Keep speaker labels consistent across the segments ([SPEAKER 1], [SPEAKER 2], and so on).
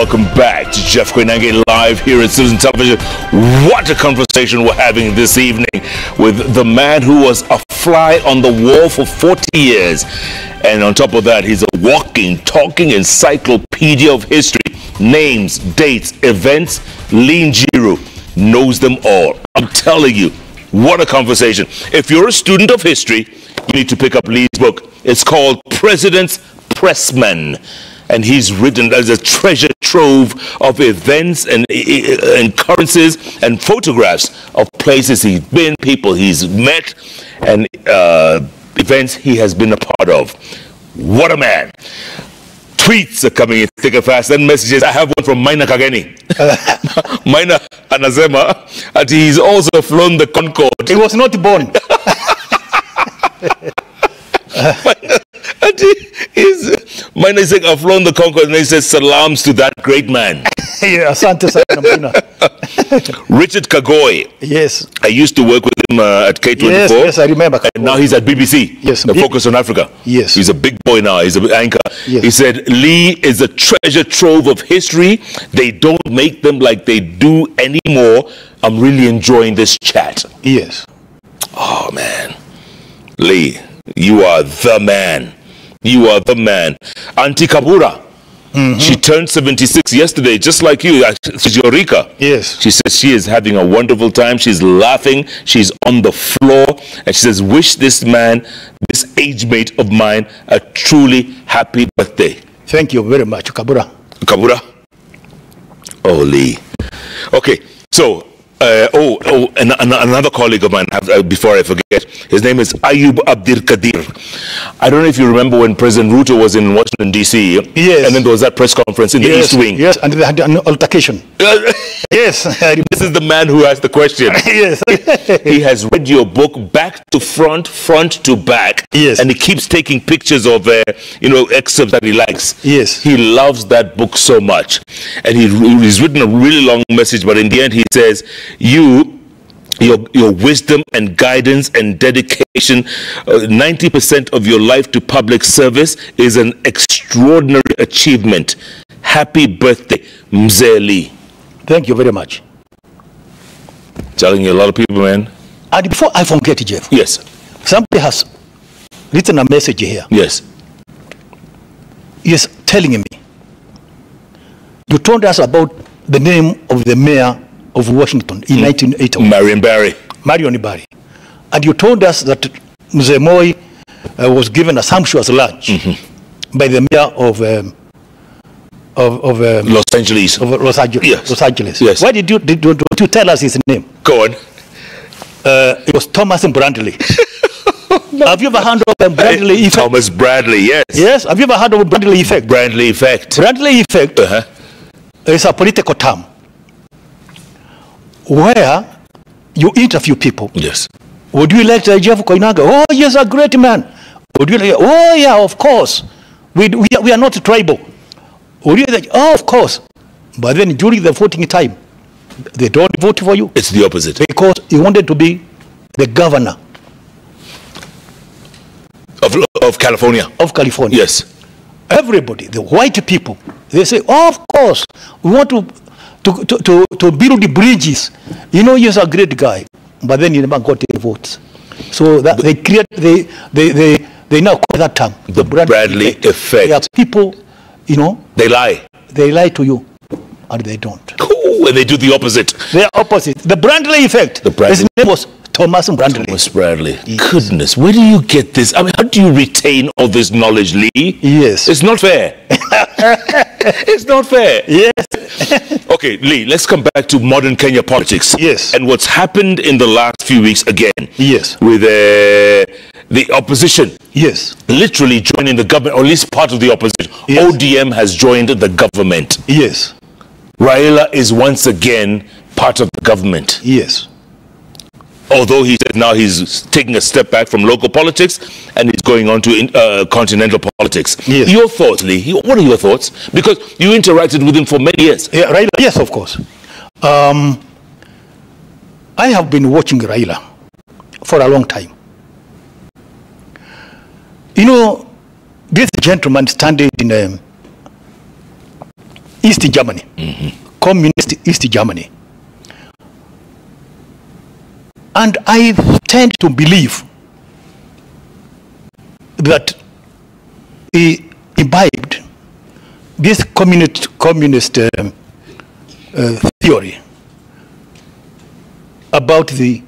[SPEAKER 1] welcome back to Jeff Koinange live here at Citizen Television. What a conversation we're having this evening with the man who was a fly on the wall for 40 years. And on top of that, he's a walking, talking encyclopedia of history. Names, dates, events. Njiru knows them all. I'm telling you, what a conversation. If you're a student of history, you need to pick up Lee's book. It's called President's Pressman. And he's written as a treasure trove of events and occurrences and photographs of places he's been, people he's met, and events he has been a part of. What a man. Tweets are coming in thick and fast, and messages. I have one from Maina Kageni. Maina Anazema, and he's also flown the Concord.
[SPEAKER 2] He was not born.
[SPEAKER 1] And Maina is saying, I've flown the Concord, and he says, salams to that great man.
[SPEAKER 2] Yeah, asante sana Maina.
[SPEAKER 1] Richard Kagoi.
[SPEAKER 2] Yes.
[SPEAKER 1] I used to work with him at K24.
[SPEAKER 2] Yes, I remember.
[SPEAKER 1] And now he's at BBC.
[SPEAKER 2] Yes.
[SPEAKER 1] The Focus on Africa.
[SPEAKER 2] Yes.
[SPEAKER 1] He's a big boy now. He's an anchor.
[SPEAKER 2] Yes.
[SPEAKER 1] He said, Lee is a treasure trove of history. They don't make them like they do anymore. I'm really enjoying this chat.
[SPEAKER 2] Yes.
[SPEAKER 1] Oh, man. Lee, you are the man. You are the man. Auntie Kabura. She turned 76 yesterday, just like you. She's Eureka.
[SPEAKER 2] Yes.
[SPEAKER 1] She says she is having a wonderful time. She's laughing. She's on the floor. And she says, wish this man, this age mate of mine, a truly happy birthday.
[SPEAKER 2] Thank you very much, Kabura.
[SPEAKER 1] Kabura? Oh, Lee. Okay, so, and another colleague of mine, before I forget, his name is Ayub Abdir Kadir. I don't know if you remember when President Ruto was in Washington, D.C.
[SPEAKER 2] Yes.
[SPEAKER 1] And then there was that press conference in the East Wing.
[SPEAKER 2] Yes, and they had an altercation. Yes.
[SPEAKER 1] This is the man who asked the question.
[SPEAKER 2] Yes.
[SPEAKER 1] He has read your book back to front, front to back.
[SPEAKER 2] Yes.
[SPEAKER 1] And he keeps taking pictures of, excerpts that he likes.
[SPEAKER 2] Yes.
[SPEAKER 1] He loves that book so much. And he's written a really long message, but in the end he says, your wisdom and guidance and dedication, 90% of your life to public service is an extraordinary achievement. Happy birthday, Mzee Lee.
[SPEAKER 2] Thank you very much.
[SPEAKER 1] Telling you a lot of people, man.
[SPEAKER 2] And before I forget, Jeff.
[SPEAKER 1] Yes.
[SPEAKER 2] Somebody has written a message here.
[SPEAKER 1] Yes.
[SPEAKER 2] Yes, telling me. You told us about the name of the mayor of Washington in 1981.
[SPEAKER 1] Marion Barry.
[SPEAKER 2] Marion Barry. And you told us that Mzee Moi was given a sumptuous lunch by the mayor of
[SPEAKER 1] Los Angeles.
[SPEAKER 2] Of Los Angeles. Yes. Los Angeles.
[SPEAKER 1] Yes.
[SPEAKER 2] Why did you tell us his name?
[SPEAKER 1] Go on.
[SPEAKER 2] It was Thomas Bradley. Have you ever heard of the Bradley effect?
[SPEAKER 1] Thomas Bradley, yes.
[SPEAKER 2] Yes. Have you ever heard of Bradley effect?
[SPEAKER 1] Bradley effect.
[SPEAKER 2] Bradley effect is a political term where you interview people.
[SPEAKER 1] Yes.
[SPEAKER 2] Would you like Jeff Koinange? Oh, yes, a great man. Would you like? Oh, yeah, of course. We are not tribal. Would you like? Oh, of course. But then during the voting time, they don't vote for you.
[SPEAKER 1] It's the opposite.
[SPEAKER 2] Because you wanted to be the governor
[SPEAKER 1] of California.
[SPEAKER 2] Of California.
[SPEAKER 1] Yes.
[SPEAKER 2] Everybody, the white people, they say, oh, of course, we want to build the bridges. You know, he's a great guy, but then he never got any votes. So that they now call that term
[SPEAKER 1] the Bradley effect.
[SPEAKER 2] Yeah, people, you know,
[SPEAKER 1] they lie.
[SPEAKER 2] They lie to you, and they don't.
[SPEAKER 1] Ooh, and they do the opposite.
[SPEAKER 2] They're opposite. The Bradley effect.
[SPEAKER 1] The Bradley.
[SPEAKER 2] His name was Thomas Bradley.
[SPEAKER 1] Thomas Bradley. Yes. Goodness, where do you get this? I mean, how do you retain all this knowledge, Lee?
[SPEAKER 2] Yes.
[SPEAKER 1] It's not fair. It's not fair.
[SPEAKER 2] Yes.
[SPEAKER 1] Okay, Lee, let's come back to modern Kenya politics.
[SPEAKER 2] Yes.
[SPEAKER 1] And what's happened in the last few weeks again.
[SPEAKER 2] Yes.
[SPEAKER 1] With the opposition.
[SPEAKER 2] Yes.
[SPEAKER 1] Literally joining the government, or at least part of the opposition.
[SPEAKER 2] Yes.
[SPEAKER 1] ODM has joined the government.
[SPEAKER 2] Yes.
[SPEAKER 1] Raila is once again part of the government.
[SPEAKER 2] Yes.
[SPEAKER 1] Although he said now he's taking a step back from local politics and he's going on to continental politics.
[SPEAKER 2] Yes.
[SPEAKER 1] Your thoughts, Lee? What are your thoughts? Because you interacted with him for many years.
[SPEAKER 2] Yeah, Raila, yes, of course. I have been watching Raila for a long time. You know, this gentleman standing in East Germany, communist East Germany. And I tend to believe that he imbibed this communist theory about the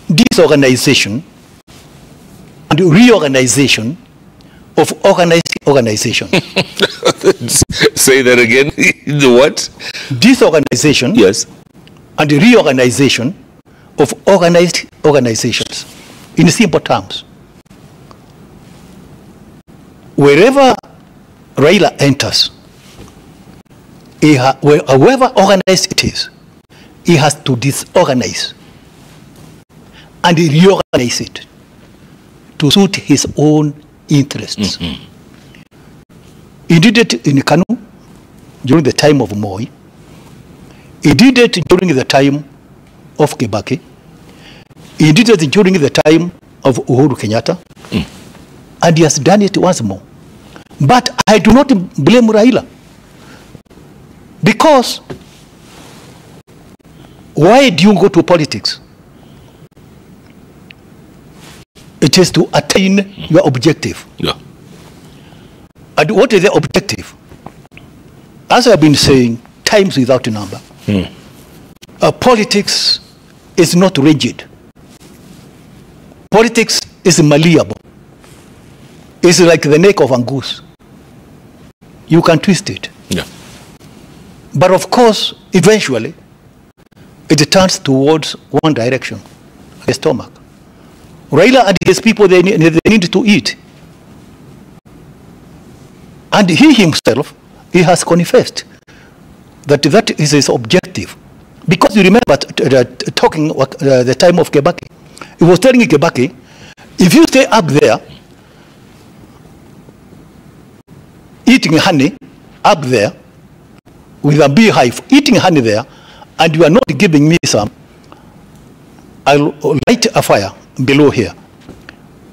[SPEAKER 2] disorganization and reorganization of organized organization.
[SPEAKER 1] Say that again. The what?
[SPEAKER 2] Disorganization,
[SPEAKER 1] Yes.
[SPEAKER 2] and reorganization of organized organizations. In simple terms, wherever Raila enters, however organized it is, he has to disorganize and reorganize it to suit his own interests. He did it in Kanu during the time of Moi. He did it during the time of Kibaki. He did it during the time of Uhuru Kenyatta. And he has done it once more. But I do not blame Raila. Because why do you go to politics? It is to attain your objective.
[SPEAKER 1] Yeah.
[SPEAKER 2] And what is the objective? As I've been saying, times without a number. Politics is not rigid. Politics is malleable. It's like the neck of a goose. You can twist it.
[SPEAKER 1] Yeah.
[SPEAKER 2] But of course, eventually, it turns towards one direction, the stomach. Raila and his people, they need to eat. And he himself, he has confessed that that is his objective. Because you remember talking the time of Kibaki, he was telling Kibaki, if you stay up there, eating honey up there, with a beehive, eating honey there, and you are not giving me some, I'll light a fire below here.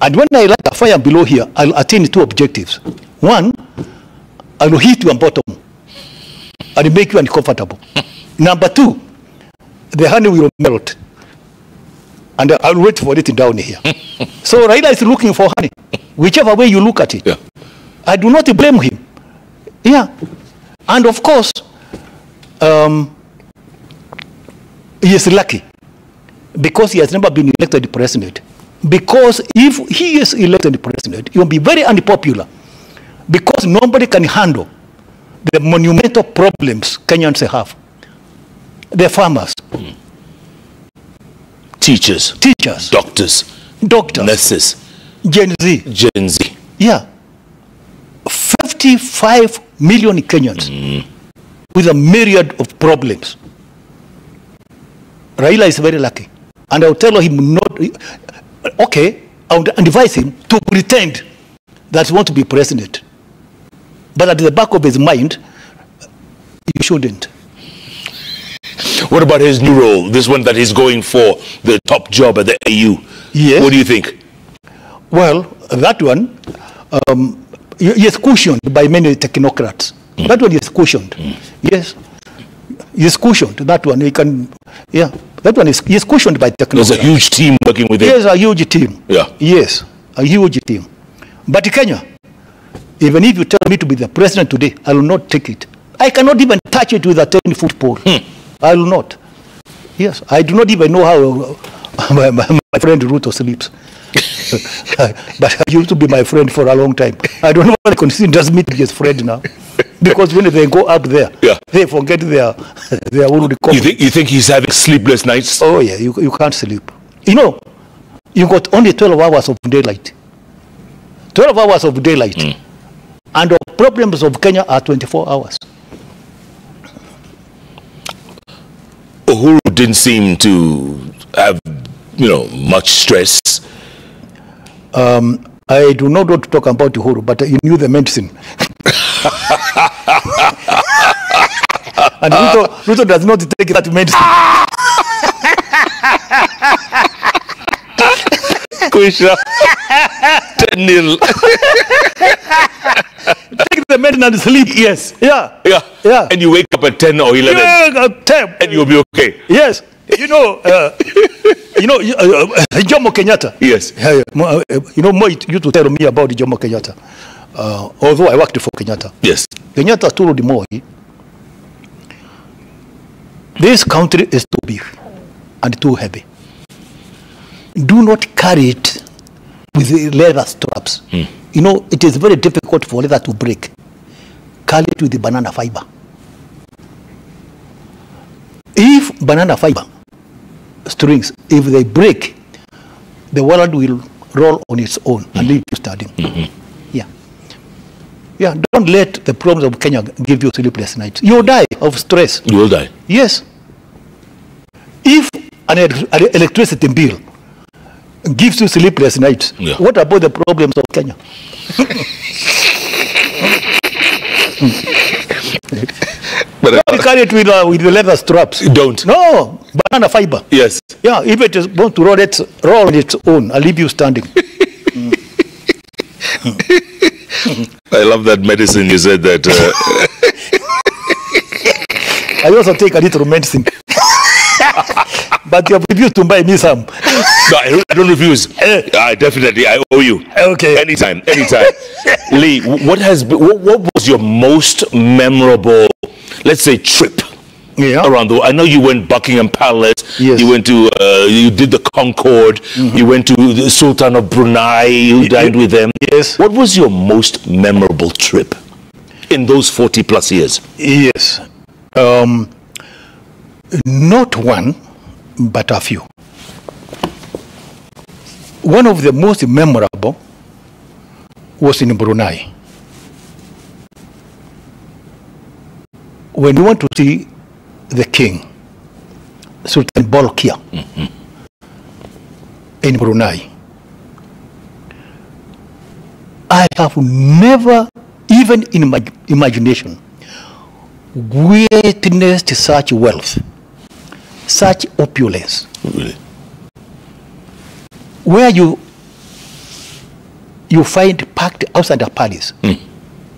[SPEAKER 2] And when I light a fire below here, I'll attain two objectives. One, I will hit your bottom and make you uncomfortable. Number two, the honey will melt. And I'll wait for it down here. So Raila is looking for honey, whichever way you look at it.
[SPEAKER 1] Yeah.
[SPEAKER 2] I do not blame him. Yeah. And of course, he is lucky because he has never been elected president. Because if he is elected president, he will be very unpopular because nobody can handle the monumental problems Kenyans have. The farmers,
[SPEAKER 1] Teachers, doctors, nurses,
[SPEAKER 2] Gen Z. Yeah. 55 million Kenyans with a myriad of problems. Raila is very lucky. And I'll tell him not, okay, I would advise him to pretend that he wants to be president. But at the back of his mind, you shouldn't.
[SPEAKER 1] What about his new role, this one that he's going for, the top job at the AU?
[SPEAKER 2] Yes.
[SPEAKER 1] What do you think?
[SPEAKER 2] Well, that one, he is cushioned by many technocrats. That one is cushioned. Yes. He is cushioned. That one, he can, yeah. That one is cushioned by technocrats.
[SPEAKER 1] There's a huge team working with him.
[SPEAKER 2] Yes, a huge team.
[SPEAKER 1] Yeah.
[SPEAKER 2] Yes, a huge team. But Kenya, even if you tell me to be the president today, I will not take it. I cannot even touch it with a 10-foot pole. I will not. Yes, I do not even know how my friend Ruto sleeps. But he used to be my friend for a long time. I don't know why they consider me to be his friend now. Because when they go up there, they forget their old copy.
[SPEAKER 1] You think he's having sleepless nights?
[SPEAKER 2] Oh yeah, you can't sleep. You know, you got only 12 hours of daylight. 12 hours of daylight. And the problems of Kenya are 24 hours.
[SPEAKER 1] Uhuru didn't seem to have, much stress.
[SPEAKER 2] I do not want to talk about Uhuru, but he knew the medicine. And Ruto does not take that medicine.
[SPEAKER 1] Kusha, 10-0.
[SPEAKER 2] Take the maintenance sleep.
[SPEAKER 1] Yes.
[SPEAKER 2] Yeah.
[SPEAKER 1] Yeah.
[SPEAKER 2] Yeah.
[SPEAKER 1] And you wake up at 10 or 11.
[SPEAKER 2] Yeah, 10.
[SPEAKER 1] And you'll be okay.
[SPEAKER 2] Yes. You know, Jomo Kenyatta.
[SPEAKER 1] Yes.
[SPEAKER 2] You know, Mo used to tell me about Jomo Kenyatta. Although I worked for Kenyatta.
[SPEAKER 1] Yes.
[SPEAKER 2] Kenyatta told Moi, this country is too big and too heavy. Do not carry it with the leather straps. You know, it is very difficult for leather to break. Carry it with the banana fiber. If banana fiber strings, if they break, the world will roll on its own and leave you standing. Yeah. Yeah, don't let the problems of Kenya give you sleepless nights. You'll die of stress.
[SPEAKER 1] You will die.
[SPEAKER 2] Yes. If an electricity bill gives you sleepless nights, what about the problems of Kenya?
[SPEAKER 1] But
[SPEAKER 2] you carry it with the leather straps.
[SPEAKER 1] You don't.
[SPEAKER 2] No, banana fiber.
[SPEAKER 1] Yes.
[SPEAKER 2] Yeah, if it is going to roll on its own, I'll leave you standing.
[SPEAKER 1] I love that medicine you said that.
[SPEAKER 2] I also take a little medicine. But you have refused to buy me some.
[SPEAKER 1] No, I don't refuse. I owe you.
[SPEAKER 2] Okay.
[SPEAKER 1] Anytime. Lee, what was your most memorable, let's say, trip around the world? I know you went Buckingham Palace.
[SPEAKER 2] Yes.
[SPEAKER 1] You went to, you did the Concord. You went to the Sultan of Brunei. You dined with them.
[SPEAKER 2] Yes.
[SPEAKER 1] What was your most memorable trip in those 40 plus years?
[SPEAKER 2] Yes. Not one, but a few. One of the most memorable was in Brunei. When we went to see the king, Sultan Bolkiah, in Brunei, I have never, even in my imagination, witnessed such wealth, such opulence.
[SPEAKER 1] Really?
[SPEAKER 2] Where you find packed outside the palace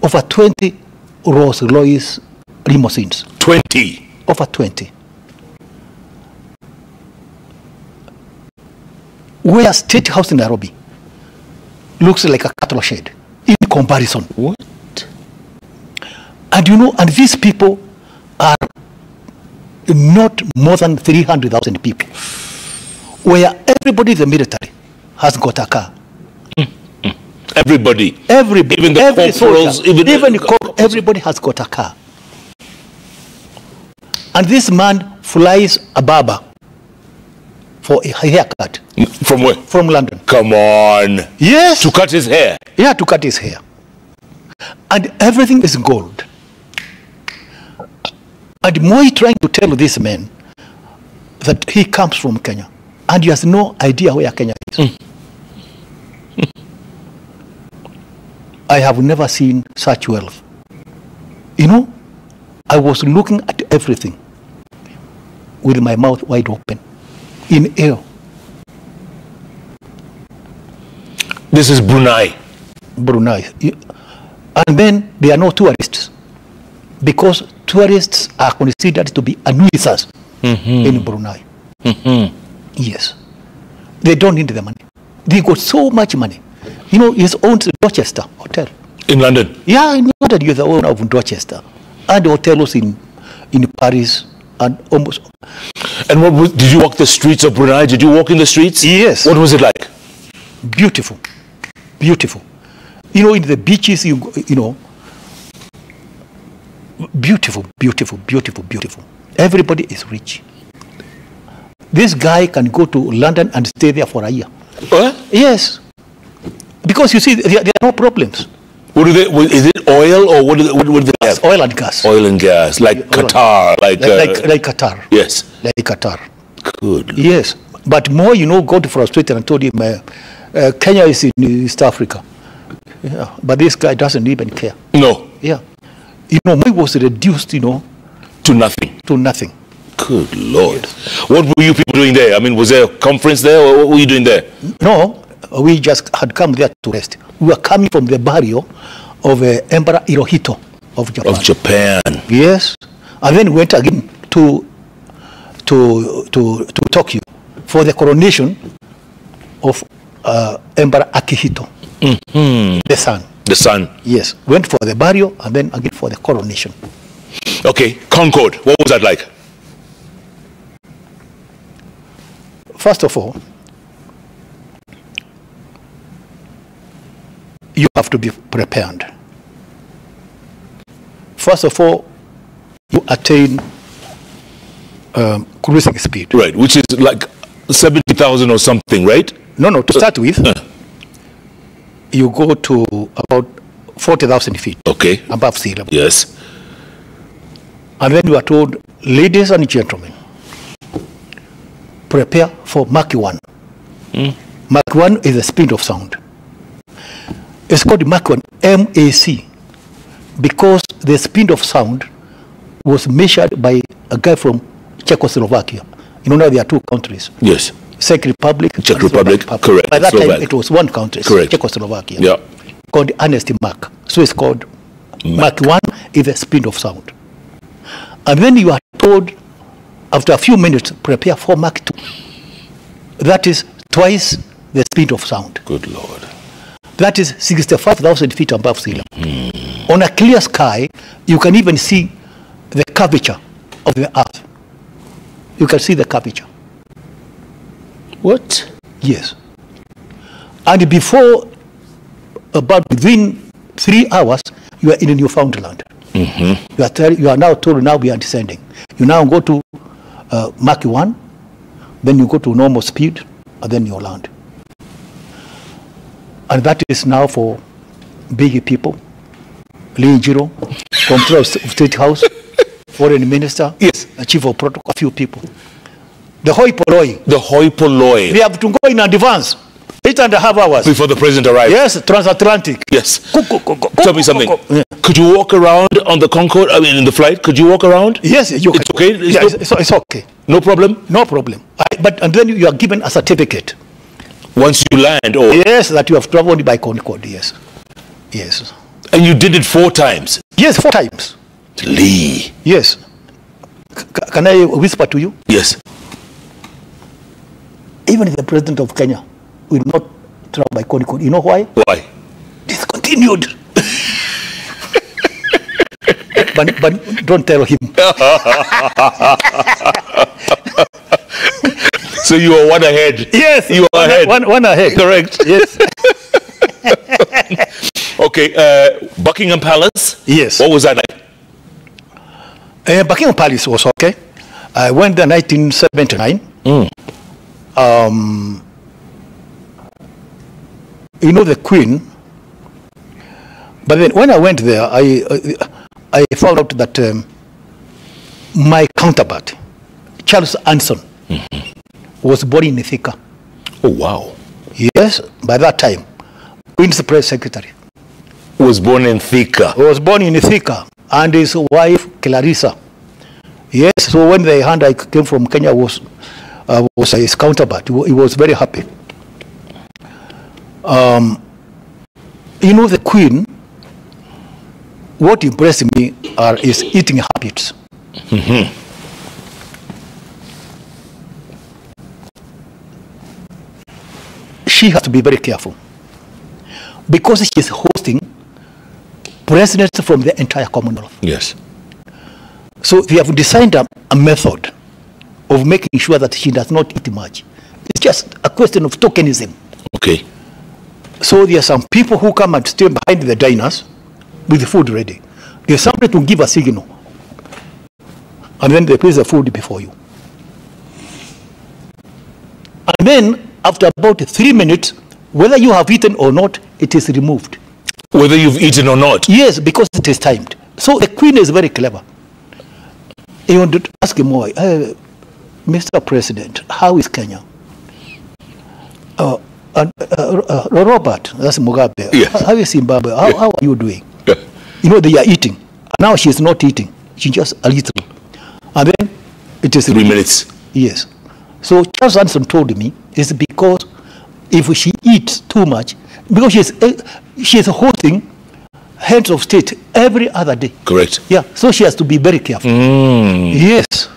[SPEAKER 2] over 20 Rolls Royce limousines.
[SPEAKER 1] 20?
[SPEAKER 2] Over 20. Where State House in Nairobi looks like a cattle shed in comparison.
[SPEAKER 1] What?
[SPEAKER 2] And you know, and these people are not more than 300,000 people, where everybody in the military has got a car.
[SPEAKER 1] Everybody.
[SPEAKER 2] Even the
[SPEAKER 1] corporals.
[SPEAKER 2] Everybody has got a car. And this man flies a barber for a haircut.
[SPEAKER 1] From where?
[SPEAKER 2] From London.
[SPEAKER 1] Come on.
[SPEAKER 2] Yes.
[SPEAKER 1] To cut his hair?
[SPEAKER 2] Yeah, to cut his hair. And everything is gold. And Moi trying to tell this man that he comes from Kenya and he has no idea where Kenya is. I have never seen such wealth. You know, I was looking at everything with my mouth wide open, in awe.
[SPEAKER 1] This is Brunei.
[SPEAKER 2] Brunei. And then there are no tourists, because tourists are considered to be a nuisance in Brunei. Yes. They don't need the money. They got so much money. You know, he owns Dorchester Hotel.
[SPEAKER 1] In London?
[SPEAKER 2] Yeah, in London, you're the owner of Dorchester. And hotels in Paris and almost.
[SPEAKER 1] And did you walk the streets of Brunei? Did you walk in the streets?
[SPEAKER 2] Yes.
[SPEAKER 1] What was it like?
[SPEAKER 2] Beautiful. Beautiful. You know, in the beaches, you know, beautiful, beautiful, beautiful, beautiful. Everybody is rich. This guy can go to London and stay there for a year.
[SPEAKER 1] What?
[SPEAKER 2] Yes. Because you see, there are no problems.
[SPEAKER 1] What do they? Is it oil or what do they have?
[SPEAKER 2] Oil and gas.
[SPEAKER 1] Oil and gas, like Qatar, like
[SPEAKER 2] Qatar.
[SPEAKER 1] Yes.
[SPEAKER 2] Like Qatar.
[SPEAKER 1] Good.
[SPEAKER 2] Yes. But more, you know, got frustrated and told him, Kenya is in East Africa. Yeah. But this guy doesn't even care.
[SPEAKER 1] No.
[SPEAKER 2] Yeah. You know, Moi was reduced, you know,
[SPEAKER 1] to nothing.
[SPEAKER 2] To nothing.
[SPEAKER 1] Good Lord. Yes. What were you people doing there? I mean, was there a conference there, or what were you doing there?
[SPEAKER 2] No, we just had come there to rest. We were coming from the burial of Emperor Hirohito of Japan.
[SPEAKER 1] Of Japan.
[SPEAKER 2] Yes. And then went again to Tokyo for the coronation of Emperor Akihito, the son.
[SPEAKER 1] The son.
[SPEAKER 2] Yes. Went for the burial and then again for the coronation.
[SPEAKER 1] Okay, Concord. What was that like?
[SPEAKER 2] First of all, you have to be prepared. First of all, you attain cruising speed.
[SPEAKER 1] Right, which is like 70,000 or something, right?
[SPEAKER 2] No, to start with, you go to about 40,000 feet.
[SPEAKER 1] Okay.
[SPEAKER 2] Above sea level.
[SPEAKER 1] Yes.
[SPEAKER 2] And then you are told, ladies and gentlemen, prepare for Mach 1. Mach 1 is the speed of sound. It's called Mach 1, MAC, because the speed of sound was measured by a guy from Czechoslovakia. You know, now there are two countries.
[SPEAKER 1] Yes.
[SPEAKER 2] Czech Republic.
[SPEAKER 1] Czech Republic, correct.
[SPEAKER 2] By that
[SPEAKER 1] Slovak.
[SPEAKER 2] time, it was one country,
[SPEAKER 1] correct.
[SPEAKER 2] Czechoslovakia.
[SPEAKER 1] Yeah.
[SPEAKER 2] Called Ernest Mach. So it's called Mach 1 is the speed of sound. And then you are told, after a few minutes, prepare for Mach 2. That is twice the speed of sound.
[SPEAKER 1] Good Lord.
[SPEAKER 2] That is 65,000 feet above sea level. On a clear sky, you can even see the curvature of the earth. You can see the curvature.
[SPEAKER 1] What?
[SPEAKER 2] Yes. And before, about within 3 hours, you are in Newfoundland. You are now told, now we are descending. You now go to Mach 1, then you go to normal speed, and then you land. And that is now for big people. Njiru, Comptroller of State House, Foreign Minister,
[SPEAKER 1] yes,
[SPEAKER 2] Chief of Protocol, a few people. The hoi polloi.
[SPEAKER 1] The hoi polloi.
[SPEAKER 2] They have to go in advance, 8.5 hours.
[SPEAKER 1] Before the president arrived.
[SPEAKER 2] Yes, transatlantic.
[SPEAKER 1] Yes. Tell me something. Yeah. Could you walk around on the Concord? I mean, in the flight, could you walk around?
[SPEAKER 2] Yes, you can.
[SPEAKER 1] It's okay?
[SPEAKER 2] It's okay.
[SPEAKER 1] No problem?
[SPEAKER 2] No problem. And then you are given a certificate.
[SPEAKER 1] Once you land? Or
[SPEAKER 2] yes, that you have traveled by Concord, yes. Yes.
[SPEAKER 1] And you did it 4 times?
[SPEAKER 2] Yes, 4 times.
[SPEAKER 1] Lee.
[SPEAKER 2] Yes. Can I whisper to you?
[SPEAKER 1] Yes.
[SPEAKER 2] Even the president of Kenya will not travel by Concord. You know why?
[SPEAKER 1] Why?
[SPEAKER 2] Discontinued. but don't tell him.
[SPEAKER 1] So you are one ahead.
[SPEAKER 2] Yes.
[SPEAKER 1] You are ahead.
[SPEAKER 2] One ahead.
[SPEAKER 1] Correct.
[SPEAKER 2] Yes.
[SPEAKER 1] Okay. Buckingham Palace?
[SPEAKER 2] Yes.
[SPEAKER 1] What was that like?
[SPEAKER 2] Buckingham Palace was okay. I went there in 1979. You know the Queen. But then when I went there, I found out that my counterpart, Charles Anson, was born in Thika.
[SPEAKER 1] Oh, wow.
[SPEAKER 2] Yes, by that time, Queen's press secretary.
[SPEAKER 1] Was born in Thika.
[SPEAKER 2] Was born in Thika, and his wife, Clarissa. Yes, so when the hand I came from Kenya was his counterpart. He was very happy. You know, the Queen, what impressed me are his eating habits. She has to be very careful because she is hosting presidents from the entire Commonwealth.
[SPEAKER 1] Yes.
[SPEAKER 2] So they have designed a method of making sure that she does not eat much. It's just a question of tokenism. Okay. So there are some people who come and stay behind the diners with the food ready. There's somebody to give a signal, and then they place the food before you. And then, after about 3 minutes, whether you have eaten or not, it is removed.
[SPEAKER 1] Whether you've eaten or not?
[SPEAKER 2] Yes, because it is timed. So the Queen is very clever. You want to ask him why, Mr. President, how is Kenya? Robert, that's Mugabe.
[SPEAKER 1] Yes.
[SPEAKER 2] How is Zimbabwe? How are you doing? Yeah. You know, they are eating. Now she is not eating. She just a little. And then it is
[SPEAKER 1] 3 minutes.
[SPEAKER 2] Yes. So Charles Anson told me it's because if she eats too much, because she is hosting heads of state every other day.
[SPEAKER 1] Correct.
[SPEAKER 2] Yeah, so she has to be very careful. Yes,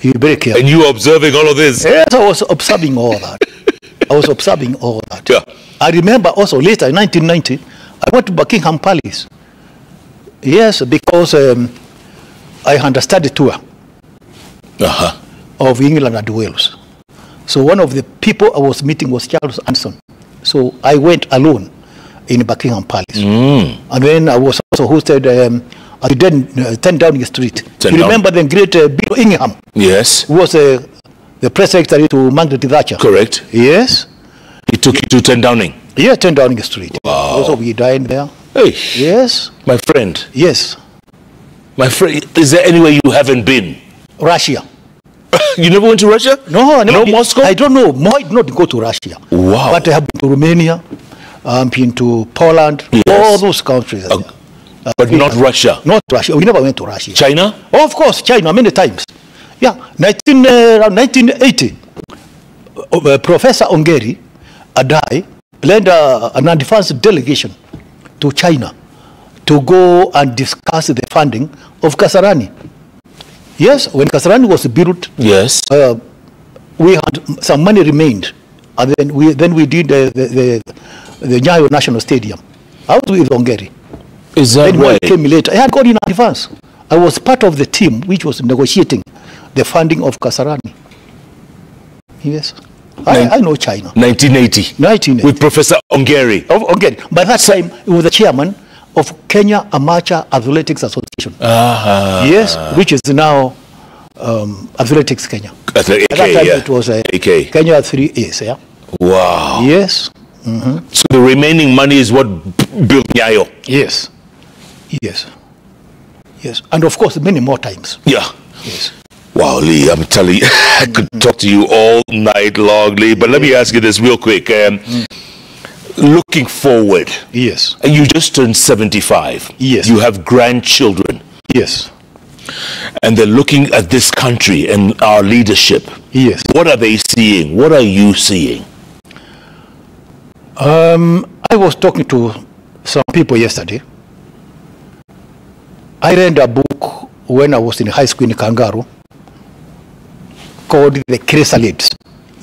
[SPEAKER 2] be very careful.
[SPEAKER 1] And you were observing all of this?
[SPEAKER 2] Yes, I was observing all that. I was observing all that.
[SPEAKER 1] Yeah.
[SPEAKER 2] I remember also later in 1990, I went to Buckingham Palace. Yes, because I understood the tour of England and Wales. So one of the people I was meeting was Charles Anson. So I went alone in Buckingham Palace. And then I was also hosted at the 10 Downing Street. You remember the great Bill Ingham?
[SPEAKER 1] Yes.
[SPEAKER 2] Who was the press secretary to Margaret Thatcher.
[SPEAKER 1] Correct.
[SPEAKER 2] Yes.
[SPEAKER 1] He took you to 10 Downing?
[SPEAKER 2] Yeah, 10 Downing Street.
[SPEAKER 1] Wow.
[SPEAKER 2] Also we dined there.
[SPEAKER 1] Hey.
[SPEAKER 2] Yes.
[SPEAKER 1] My friend.
[SPEAKER 2] Yes.
[SPEAKER 1] My friend, is there anywhere you haven't been?
[SPEAKER 2] Russia.
[SPEAKER 1] You never went to Russia?
[SPEAKER 2] No, I never
[SPEAKER 1] No,
[SPEAKER 2] been.
[SPEAKER 1] Moscow?
[SPEAKER 2] I don't know. Might not go to Russia.
[SPEAKER 1] Wow.
[SPEAKER 2] But I have been to Romania, been to Poland,
[SPEAKER 1] Yes.
[SPEAKER 2] all those countries.
[SPEAKER 1] But not Russia?
[SPEAKER 2] Not Russia. We never went to Russia.
[SPEAKER 1] China?
[SPEAKER 2] Oh, of course, China, many times. Yeah, around 1980, Professor Ongeri Adai led an advanced delegation to China to go and discuss the funding of Kasarani. Yes, when Kasarani was built,
[SPEAKER 1] Yes.
[SPEAKER 2] we had some money remained, and then we did the Nyayo National Stadium. I was with Ongeri.
[SPEAKER 1] Is that
[SPEAKER 2] Then when
[SPEAKER 1] right?
[SPEAKER 2] it came later, I had gone in advance. I was part of the team which was negotiating the funding of Kasarani. Yes, I know China.
[SPEAKER 1] 1980.
[SPEAKER 2] 1980.
[SPEAKER 1] With Professor Ongeri.
[SPEAKER 2] Ongeri. By that time, he was the chairman of Kenya Amateur Athletics Association. Yes, which is now Athletics Kenya. At that time, it was Kenya 3As. Yeah.
[SPEAKER 1] Wow.
[SPEAKER 2] Yes.
[SPEAKER 1] So the remaining money is what built Nyayo?
[SPEAKER 2] Yes. Yes. Yes. And of course, many more times.
[SPEAKER 1] Yeah.
[SPEAKER 2] Yes.
[SPEAKER 1] Wow, Lee, I'm telling you, I could talk to you all night long, Lee. But let me ask you this real quick. Looking forward.
[SPEAKER 2] Yes.
[SPEAKER 1] And you just turned 75.
[SPEAKER 2] Yes.
[SPEAKER 1] You have grandchildren.
[SPEAKER 2] Yes.
[SPEAKER 1] And they're looking at this country and our leadership.
[SPEAKER 2] Yes.
[SPEAKER 1] What are they seeing? What are you seeing?
[SPEAKER 2] I was talking to some people yesterday. I read a book when I was in high school in Kangaroo called The Chrysalids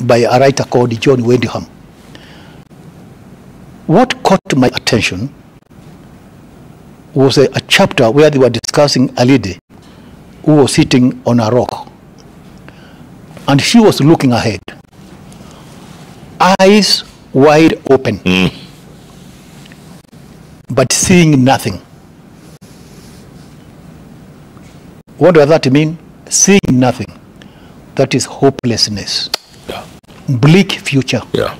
[SPEAKER 2] by a writer called John Wyndham. What caught my attention was a chapter where they were discussing a lady who was sitting on a rock. And she was looking ahead, eyes wide open, but seeing nothing. What does that mean? Seeing nothing. That is hopelessness.
[SPEAKER 1] Yeah.
[SPEAKER 2] Bleak future.
[SPEAKER 1] Yeah.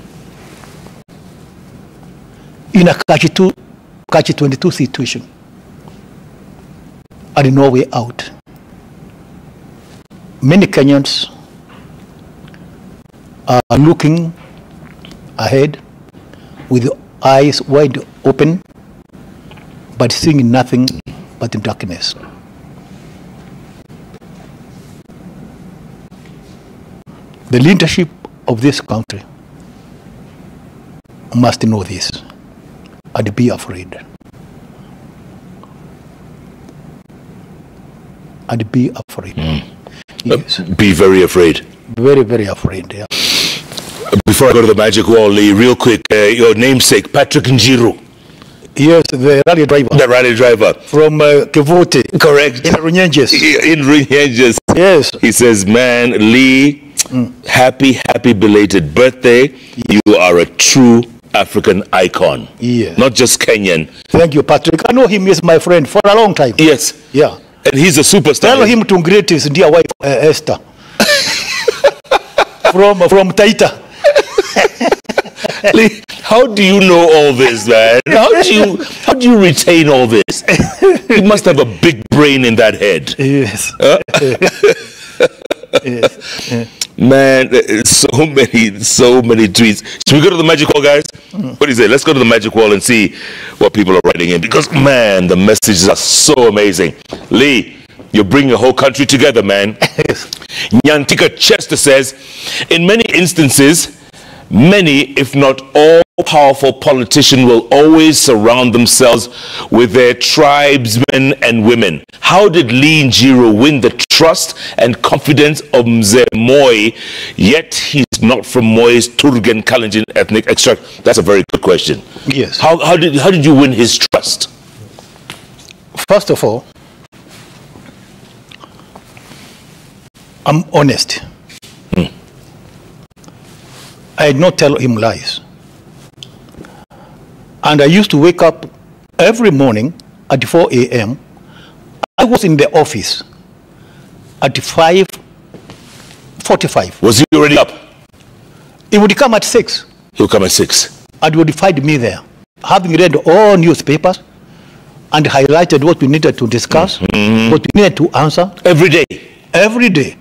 [SPEAKER 2] In a catch-22 situation. And no way out. Many Kenyans are looking ahead with eyes wide open, but seeing nothing but in darkness. The leadership of this country must know this and be afraid. And be afraid. Yes.
[SPEAKER 1] Be very afraid.
[SPEAKER 2] Very, very afraid. Yeah.
[SPEAKER 1] Before I go to the magic wall, Lee, real quick, your namesake, Patrick Njiru.
[SPEAKER 2] Yes, the rally driver.
[SPEAKER 1] The rally driver.
[SPEAKER 2] From Kivote.
[SPEAKER 1] Correct.
[SPEAKER 2] In Runyenjes.
[SPEAKER 1] In Runyenjes.
[SPEAKER 2] Yes.
[SPEAKER 1] He says, man, Lee, happy belated birthday. You are a true African icon.
[SPEAKER 2] Yeah.
[SPEAKER 1] Not just Kenyan.
[SPEAKER 2] Thank you, Patrick. I know him as my friend for a long time.
[SPEAKER 1] Yes.
[SPEAKER 2] Yeah.
[SPEAKER 1] And he's a superstar.
[SPEAKER 2] Tell him to greet his dear wife, Esther. from Taita.
[SPEAKER 1] Lee, how do you know all this, man? How do you retain all this? You must have a big brain in that head.
[SPEAKER 2] Yes.
[SPEAKER 1] Yes. Man, so many tweets. Should we go to the magic wall, guys? What do you say? Let's go to the magic wall and see what people are writing in. Because, man, the messages are so amazing. Lee, you're bringing a whole country together, man.
[SPEAKER 2] Yes.
[SPEAKER 1] Nyantika Chester says, in many instances, many, if not all, powerful politicians will always surround themselves with their tribesmen and women. How did Njiru win the trust and confidence of Mzee Moi, yet he's not from Moi's Turgen Kalenjin ethnic extract? That's a very good question.
[SPEAKER 2] Yes.
[SPEAKER 1] How did you win his trust?
[SPEAKER 2] First of all, I'm honest. I did not tell him lies. And I used to wake up every morning at 4 a.m. I was in the office at 5:45.
[SPEAKER 1] Was he already up?
[SPEAKER 2] He would come at 6.
[SPEAKER 1] He'll come at 6.
[SPEAKER 2] And would find me there, having read all newspapers and highlighted what we needed to discuss, what we needed to answer.
[SPEAKER 1] Every day?
[SPEAKER 2] Every day.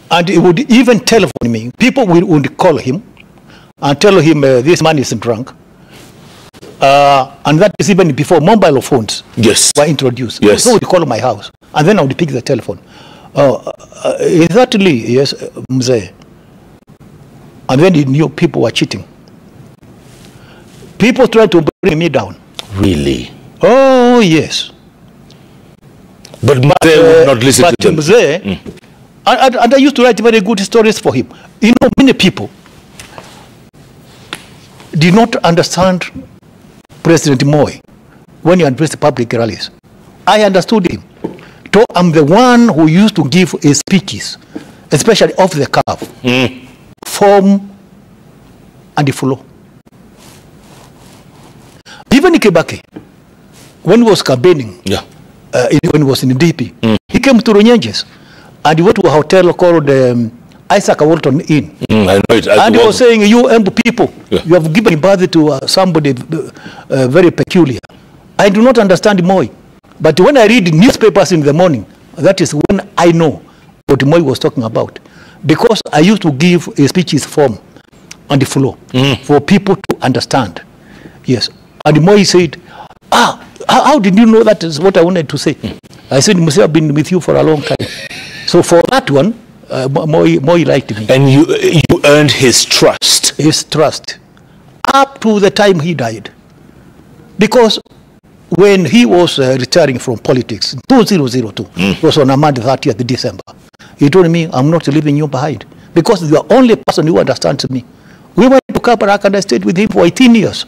[SPEAKER 2] And he would even telephone me. People would call him and tell him this man is drunk. And that is even before mobile phones were introduced.
[SPEAKER 1] Yes.
[SPEAKER 2] So he would call my house. And then I would pick the telephone. Is that Lee? Yes, Mzee. And then he knew people were cheating. People tried to bring me down.
[SPEAKER 1] Really?
[SPEAKER 2] Oh, yes.
[SPEAKER 1] But Mzee would not listen to them.
[SPEAKER 2] Mzee, and I used to write very good stories for him. You know, many people did not understand President Moi when he addressed public rallies. I understood him. So I'm the one who used to give his speeches, especially off the cuff, form and the flow. Even Kibaki, when he was campaigning, when he was in the DP, he came to Runyenjes and he went to a hotel called Isaac Walton Inn.
[SPEAKER 1] I know it.
[SPEAKER 2] And he was saying, you Embu people, you have given birth to somebody very peculiar. I do not understand Moi. But when I read newspapers in the morning, that is when I know what Moi was talking about. Because I used to give a speech's form and the flow for people to understand. Yes. And Moi said, how did you know that is what I wanted to say? I said, Mzee, I've been with you for a long time. So for that one, Moi liked me.
[SPEAKER 1] And you earned his trust.
[SPEAKER 2] His trust. Up to the time he died. Because when he was retiring from politics, 2002, it was on a Monday, 30th December, he told me, I'm not leaving you behind. Because you're the only person who understands me. We went to Qatar and I stayed with him for 18 years.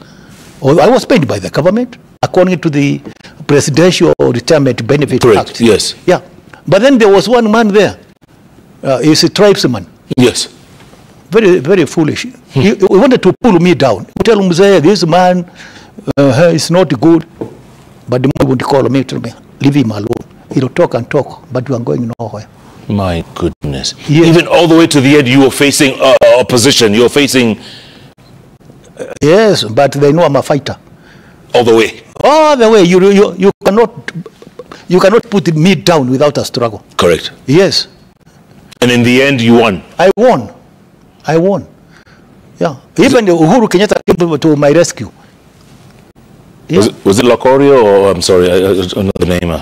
[SPEAKER 2] I was paid by the government, according to the Presidential Retirement Benefit Act.
[SPEAKER 1] Yes.
[SPEAKER 2] Yeah. But then there was one man there. He's a tribesman.
[SPEAKER 1] Yes.
[SPEAKER 2] Very, very foolish. He wanted to pull me down. He tell him, this man is not good. But the man would call me to me, leave him alone. He'll talk and talk, but you are going nowhere.
[SPEAKER 1] My goodness.
[SPEAKER 2] Yes.
[SPEAKER 1] Even all the way to the end, you were facing opposition. You were facing...
[SPEAKER 2] Yes, but they know I'm a fighter.
[SPEAKER 1] All the way?
[SPEAKER 2] All the way. You cannot put me down without a struggle.
[SPEAKER 1] Correct.
[SPEAKER 2] Yes.
[SPEAKER 1] And in the end, you won.
[SPEAKER 2] I won. Yeah. Even Uhuru Kenyatta came to my rescue. Yeah.
[SPEAKER 1] Was it Locorio or, I'm sorry, another name?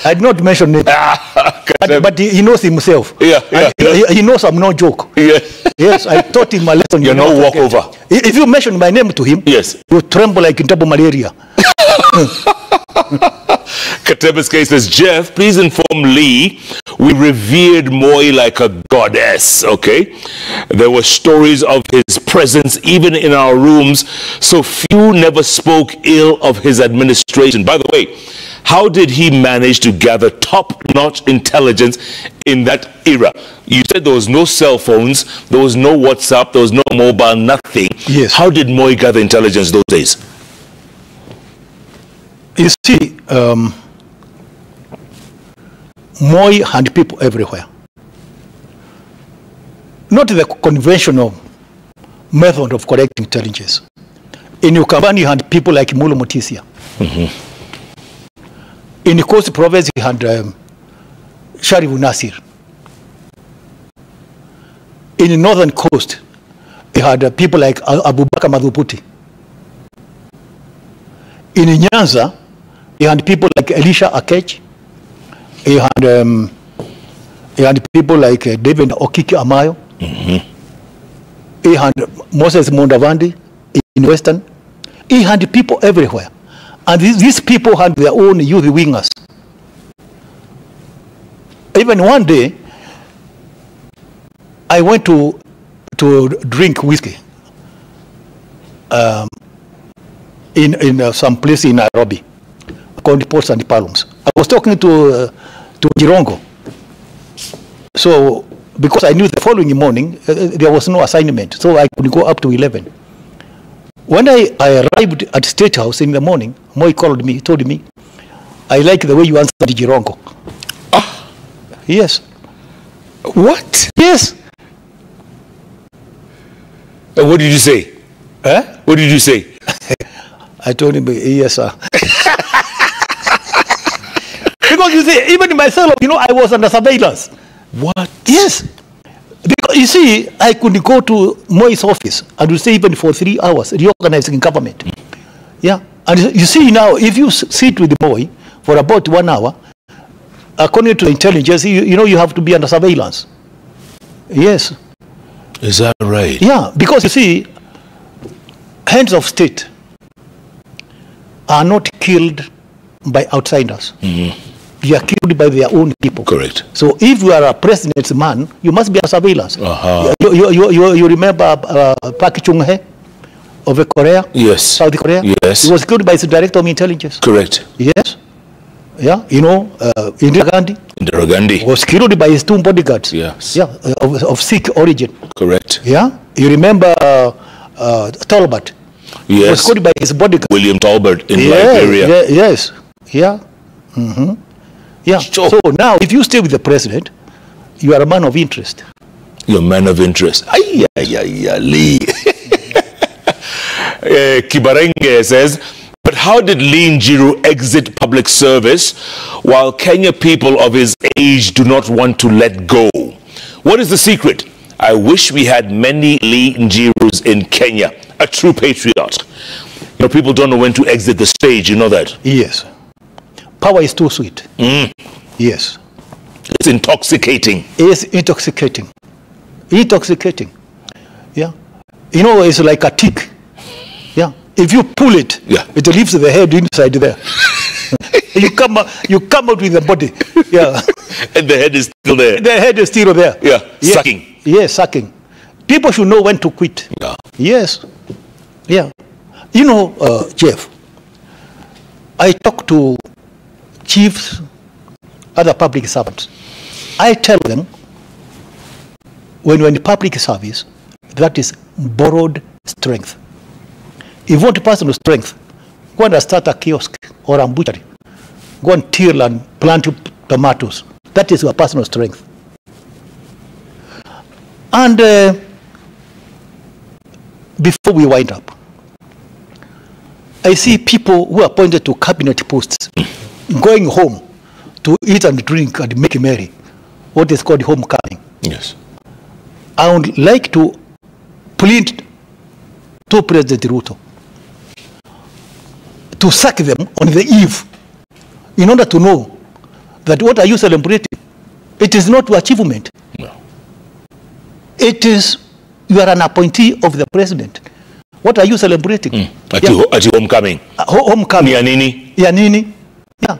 [SPEAKER 2] I did not mention it. But he knows himself.
[SPEAKER 1] Yeah.
[SPEAKER 2] He knows I'm no joke.
[SPEAKER 1] Yeah.
[SPEAKER 2] Yes, I taught him a lesson.
[SPEAKER 1] You're no walkover.
[SPEAKER 2] If you mention my name to him,
[SPEAKER 1] yes,
[SPEAKER 2] you tremble like in double malaria.
[SPEAKER 1] Kateba's case says, Jeff, please inform Lee, we revered Moi like a goddess, okay? There were stories of his presence even in our rooms, so few never spoke ill of his administration. By the way, how did he manage to gather top-notch intelligence in that era? You said there was no cell phones, there was no WhatsApp, there was no mobile, nothing.
[SPEAKER 2] Yes.
[SPEAKER 1] How did Moi gather intelligence those days?
[SPEAKER 2] You see, Moi had people everywhere. Not the conventional method of collecting intelligence. In Ukambani, you had people like Mulu Mutisia. In the Coast Province, you had Sharif Nasir. In the Northern Coast, you had people like Abubakar Madhuputi. In Nyanza, you had people like Elisha Akech. You had people like David Okiki Amayo. He had Moses Mondavandi in Western. He had people everywhere. And these people had their own youth wingers. Even one day, I went to drink whiskey in some place in Nairobi, called Ports and Palms. I was talking to Njiru. So, because I knew the following morning, there was no assignment, so I could go up to 11. When I arrived at State House in the morning, Moi called me, told me, I like the way you answered Njiru.
[SPEAKER 1] Ah.
[SPEAKER 2] Yes.
[SPEAKER 1] What?
[SPEAKER 2] Yes.
[SPEAKER 1] What did you say? What did you say?
[SPEAKER 2] I told him, yes, sir. Because you see, even myself, I was under surveillance.
[SPEAKER 1] What?
[SPEAKER 2] Yes. Because you see, I could go to Moi's office and would stay even for 3 hours reorganizing government. Yeah. And you see now, if you sit with Moi for about 1 hour, according to the intelligence, you have to be under surveillance. Yes.
[SPEAKER 1] Is that right?
[SPEAKER 2] Yeah, because you see, heads of state are not killed by outsiders. They are killed by their own people.
[SPEAKER 1] Correct.
[SPEAKER 2] So if you are a president's man, you must be under surveillance. You remember Park Chung-hee of Korea?
[SPEAKER 1] Yes.
[SPEAKER 2] South Korea?
[SPEAKER 1] Yes.
[SPEAKER 2] He was killed by his director of intelligence.
[SPEAKER 1] Correct.
[SPEAKER 2] Yes. Yeah, Indira Gandhi was killed by his 2 bodyguards.
[SPEAKER 1] Yes.
[SPEAKER 2] Yeah, of Sikh origin.
[SPEAKER 1] Correct.
[SPEAKER 2] Yeah. You remember Talbot?
[SPEAKER 1] Yes.
[SPEAKER 2] Was killed by his bodyguard.
[SPEAKER 1] William Talbot in Liberia.
[SPEAKER 2] Yes. Yeah. Yeah.
[SPEAKER 1] Sure.
[SPEAKER 2] So now, if you stay with the president, you are a man of interest.
[SPEAKER 1] You're a man of interest. Lee. Kibarenge says, but how did Njiru exit public service while Kenya people of his age do not want to let go? What is the secret? I wish we had many Njirus in Kenya. A true patriot. People don't know when to exit the stage, you know that?
[SPEAKER 2] Yes. Power is too sweet. Yes.
[SPEAKER 1] It's intoxicating.
[SPEAKER 2] It's intoxicating. Intoxicating. Yeah. It's like a tick. Yeah. If you pull it, it leaves the head inside there. you come out with the body. Yeah.
[SPEAKER 1] And the head is still there.
[SPEAKER 2] The head is still there.
[SPEAKER 1] Yeah. Yes. Sucking.
[SPEAKER 2] Yes, sucking. People should know when to quit.
[SPEAKER 1] Yeah.
[SPEAKER 2] Yes. Yeah. Jeff, I talk to chiefs, other public servants. I tell them, when you're in public service, that is borrowed strength. If you want personal strength, go and start a kiosk or a butchery. Go and till and plant tomatoes. That is your personal strength. And before we wind up, I see people who are appointed to cabinet posts going home to eat and drink and make merry, what is called homecoming.
[SPEAKER 1] Yes.
[SPEAKER 2] I would like to plead to President Ruto to sack them on the eve in order to know that what are you celebrating? It is not your achievement.
[SPEAKER 1] No.
[SPEAKER 2] It is, you are an appointee of the president. What are you celebrating?
[SPEAKER 1] At your homecoming.
[SPEAKER 2] Homecoming.
[SPEAKER 1] Yanini.
[SPEAKER 2] Yanini. Yeah.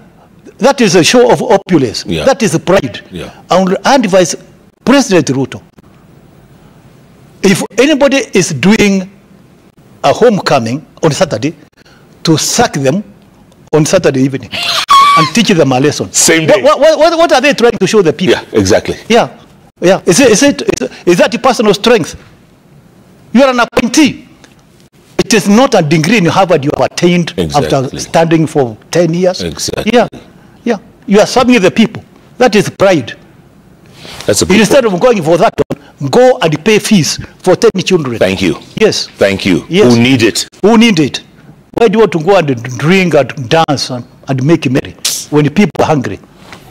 [SPEAKER 2] That is a show of opulence.
[SPEAKER 1] Yeah.
[SPEAKER 2] That is pride.
[SPEAKER 1] Yeah.
[SPEAKER 2] I would advise President Ruto, if anybody is doing a homecoming on Saturday, to sack them on Saturday evening and teach them a lesson.
[SPEAKER 1] Same day.
[SPEAKER 2] What are they trying to show the people?
[SPEAKER 1] Yeah, exactly.
[SPEAKER 2] Yeah. Yeah. Is that a personal strength? You are an appointee. It is not a degree in Harvard you have attained after standing for 10 years.
[SPEAKER 1] Exactly.
[SPEAKER 2] Yeah. Yeah. You are serving the people. That is pride.
[SPEAKER 1] That's a good
[SPEAKER 2] Instead of going for that one, go and pay fees for 10 children.
[SPEAKER 1] Thank you.
[SPEAKER 2] Yes.
[SPEAKER 1] Thank you.
[SPEAKER 2] Yes.
[SPEAKER 1] Who need it?
[SPEAKER 2] Who need it? Why do you want to go and drink and dance and make merry when the people are hungry?